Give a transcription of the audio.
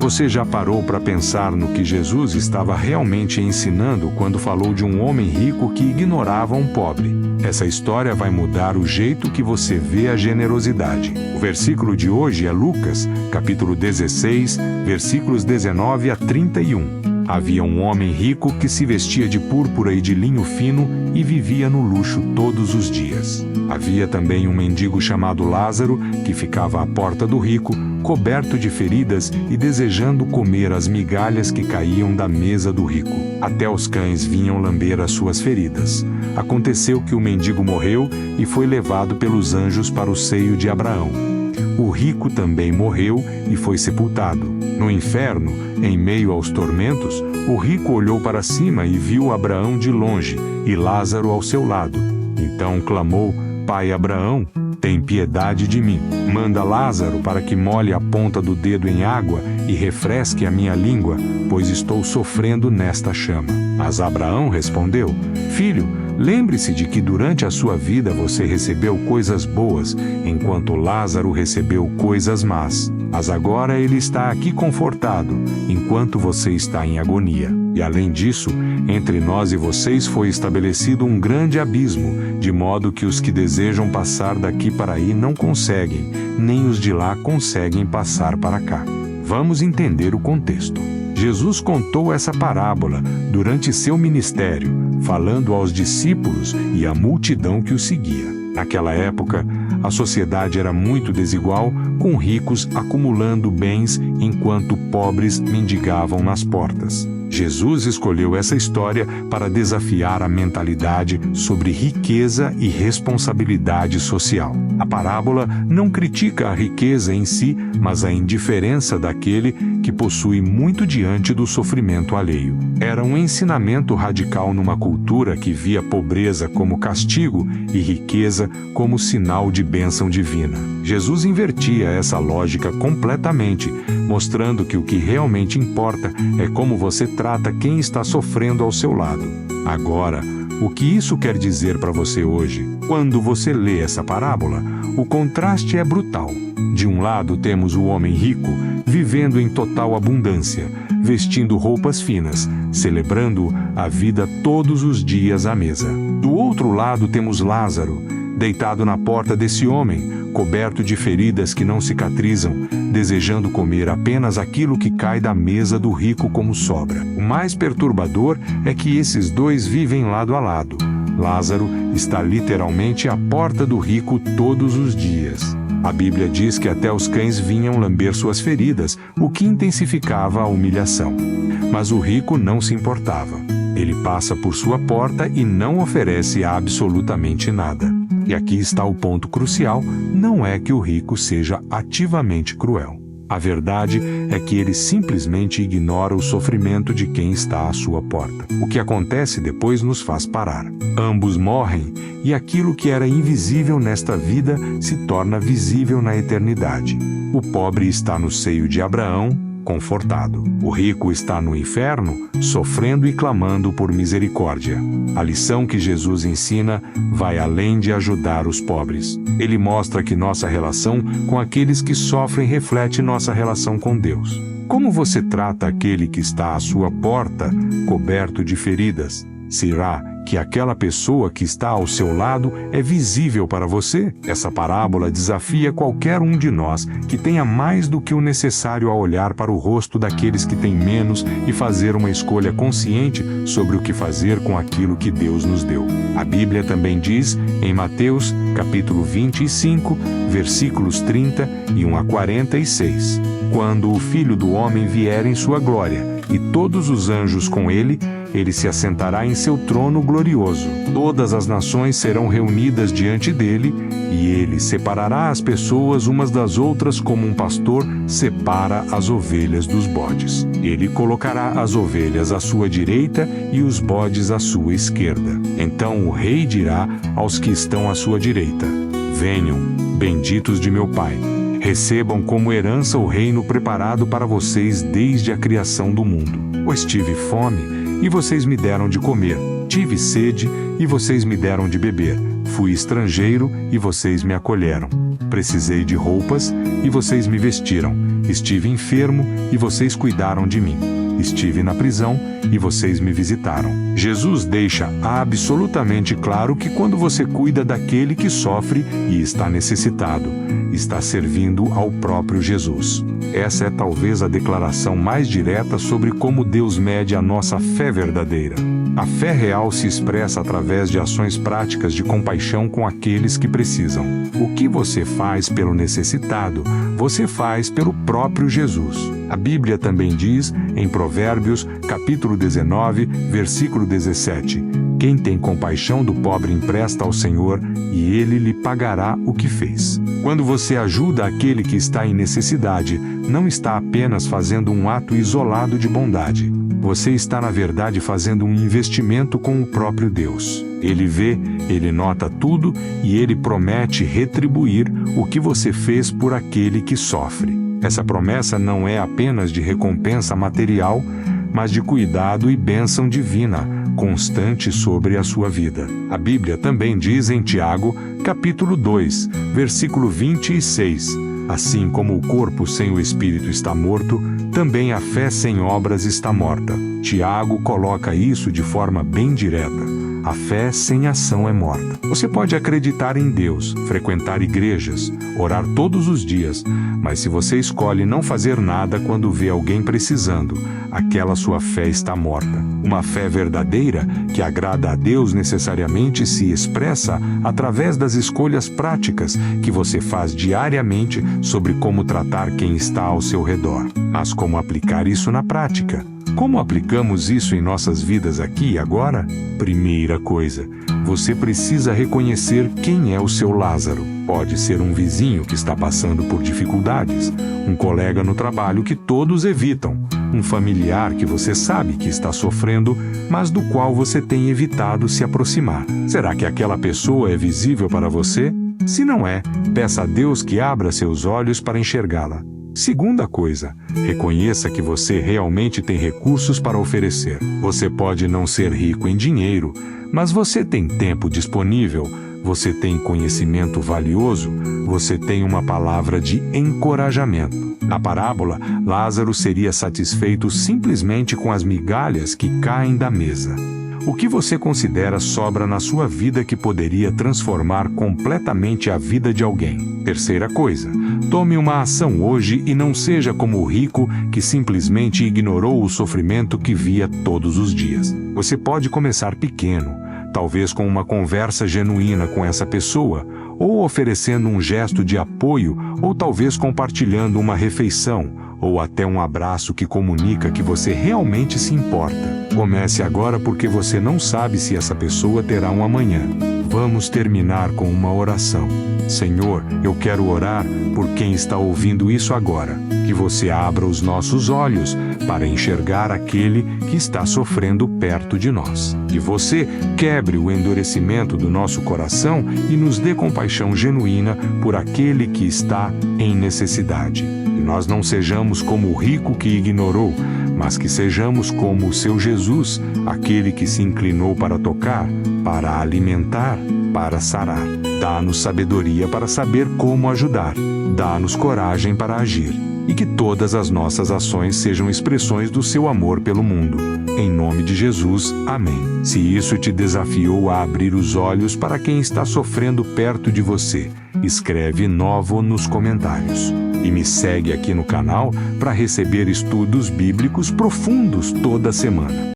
Você já parou para pensar no que Jesus estava realmente ensinando quando falou de um homem rico que ignorava um pobre? Essa história vai mudar o jeito que você vê a generosidade. O versículo de hoje é Lucas, capítulo 16, versículos 19 a 31. Havia um homem rico que se vestia de púrpura e de linho fino e vivia no luxo todos os dias. Havia também um mendigo chamado Lázaro que ficava à porta do rico, coberto de feridas e desejando comer as migalhas que caíam da mesa do rico. Até os cães vinham lamber as suas feridas. Aconteceu que o mendigo morreu e foi levado pelos anjos para o seio de Abraão. O rico também morreu e foi sepultado. No inferno, em meio aos tormentos, o rico olhou para cima e viu Abraão de longe e Lázaro ao seu lado. Então clamou: Pai Abraão, tem piedade de mim. Manda Lázaro para que molhe a ponta do dedo em água e refresque a minha língua, pois estou sofrendo nesta chama. Mas Abraão respondeu: Filho, lembre-se de que durante a sua vida você recebeu coisas boas, enquanto Lázaro recebeu coisas más. Mas agora ele está aqui confortado, enquanto você está em agonia. E além disso, entre nós e vocês foi estabelecido um grande abismo, de modo que os que desejam passar daqui para aí não conseguem, nem os de lá conseguem passar para cá. Vamos entender o contexto. Jesus contou essa parábola durante seu ministério, falando aos discípulos e à multidão que o seguia. Naquela época, a sociedade era muito desigual, com ricos acumulando bens enquanto pobres mendigavam nas portas. Jesus escolheu essa história para desafiar a mentalidade sobre riqueza e responsabilidade social. A parábola não critica a riqueza em si, mas a indiferença daquele que possui muito diante do sofrimento alheio. Era um ensinamento radical numa cultura que via pobreza como castigo e riqueza como sinal de bênção divina. Jesus invertia essa lógica completamente, mostrando que o que realmente importa é como você trata quem está sofrendo ao seu lado. Agora, o que isso quer dizer para você hoje? Quando você lê essa parábola, o contraste é brutal. De um lado temos o homem rico, vivendo em total abundância, vestindo roupas finas, celebrando a vida todos os dias à mesa. Do outro lado temos Lázaro, deitado na porta desse homem, coberto de feridas que não cicatrizam, desejando comer apenas aquilo que cai da mesa do rico como sobra. O mais perturbador é que esses dois vivem lado a lado. Lázaro está literalmente à porta do rico todos os dias. A Bíblia diz que até os cães vinham lamber suas feridas, o que intensificava a humilhação. Mas o rico não se importava. Ele passa por sua porta e não oferece absolutamente nada. E aqui está o ponto crucial: não é que o rico seja ativamente cruel. A verdade é que ele simplesmente ignora o sofrimento de quem está à sua porta. O que acontece depois nos faz parar. Ambos morrem, e aquilo que era invisível nesta vida se torna visível na eternidade. O pobre está no seio de Abraão, confortado. O rico está no inferno, sofrendo e clamando por misericórdia. A lição que Jesus ensina vai além de ajudar os pobres. Ele mostra que nossa relação com aqueles que sofrem reflete nossa relação com Deus. Como você trata aquele que está à sua porta, coberto de feridas? Será que aquela pessoa que está ao seu lado é visível para você? Essa parábola desafia qualquer um de nós que tenha mais do que o necessário a olhar para o rosto daqueles que têm menos e fazer uma escolha consciente sobre o que fazer com aquilo que Deus nos deu. A Bíblia também diz, em Mateus, capítulo 25, versículos 31 a 46, quando o Filho do Homem vier em sua glória, e todos os anjos com ele, ele se assentará em seu trono glorioso. Todas as nações serão reunidas diante dele, e ele separará as pessoas umas das outras como um pastor separa as ovelhas dos bodes. Ele colocará as ovelhas à sua direita e os bodes à sua esquerda. Então o rei dirá aos que estão à sua direita: Venham, benditos de meu Pai. Recebam como herança o reino preparado para vocês desde a criação do mundo. Pois tive fome, e vocês me deram de comer. Tive sede, e vocês me deram de beber. Fui estrangeiro, e vocês me acolheram. Precisei de roupas, e vocês me vestiram. Estive enfermo e vocês cuidaram de mim. Estive na prisão e vocês me visitaram. Jesus deixa absolutamente claro que quando você cuida daquele que sofre e está necessitado, está servindo ao próprio Jesus. Essa é talvez a declaração mais direta sobre como Deus mede a nossa fé verdadeira. A fé real se expressa através de ações práticas de compaixão com aqueles que precisam. O que você faz pelo necessitado, você faz pelo próprio Jesus. A Bíblia também diz, em Provérbios, capítulo 19, versículo 17, quem tem compaixão do pobre empresta ao Senhor, e ele lhe pagará o que fez. Quando você ajuda aquele que está em necessidade, não está apenas fazendo um ato isolado de bondade. Você está, na verdade, fazendo um investimento com o próprio Deus. Ele vê, ele nota tudo e ele promete retribuir o que você fez por aquele que sofre. Essa promessa não é apenas de recompensa material, mas de cuidado e bênção divina, constante sobre a sua vida. A Bíblia também diz em Tiago, capítulo 2, versículo 26, assim como o corpo sem o espírito está morto, também a fé sem obras está morta. Tiago coloca isso de forma bem direta. A fé sem ação é morta. Você pode acreditar em Deus, frequentar igrejas, orar todos os dias, mas se você escolhe não fazer nada quando vê alguém precisando, aquela sua fé está morta. Uma fé verdadeira, que agrada a Deus, necessariamente se expressa através das escolhas práticas que você faz diariamente sobre como tratar quem está ao seu redor. Mas como aplicar isso na prática? Como aplicamos isso em nossas vidas aqui e agora? Primeira coisa, você precisa reconhecer quem é o seu Lázaro. Pode ser um vizinho que está passando por dificuldades, um colega no trabalho que todos evitam, um familiar que você sabe que está sofrendo, mas do qual você tem evitado se aproximar. Será que aquela pessoa é visível para você? Se não é, peça a Deus que abra seus olhos para enxergá-la. Segunda coisa, reconheça que você realmente tem recursos para oferecer. Você pode não ser rico em dinheiro, mas você tem tempo disponível, você tem conhecimento valioso, você tem uma palavra de encorajamento. Na parábola, Lázaro seria satisfeito simplesmente com as migalhas que caem da mesa. O que você considera sobra na sua vida que poderia transformar completamente a vida de alguém? Terceira coisa, tome uma ação hoje e não seja como o rico que simplesmente ignorou o sofrimento que via todos os dias. Você pode começar pequeno, talvez com uma conversa genuína com essa pessoa, ou oferecendo um gesto de apoio, ou talvez compartilhando uma refeição, ou até um abraço que comunica que você realmente se importa. Comece agora porque você não sabe se essa pessoa terá um amanhã. Vamos terminar com uma oração. Senhor, eu quero orar por quem está ouvindo isso agora. Que você abra os nossos olhos para enxergar aquele que está sofrendo perto de nós. Que você quebre o endurecimento do nosso coração e nos dê compaixão genuína por aquele que está em necessidade. Que nós não sejamos como o rico que ignorou, mas que sejamos como o seu Jesus, aquele que se inclinou para tocar, para alimentar, para sarar. Dá-nos sabedoria para saber como ajudar. Dá-nos coragem para agir. E que todas as nossas ações sejam expressões do seu amor pelo mundo. Em nome de Jesus, amém. Se isso te desafiou a abrir os olhos para quem está sofrendo perto de você, escreve Novo nos comentários. E me segue aqui no canal para receber estudos bíblicos profundos toda semana.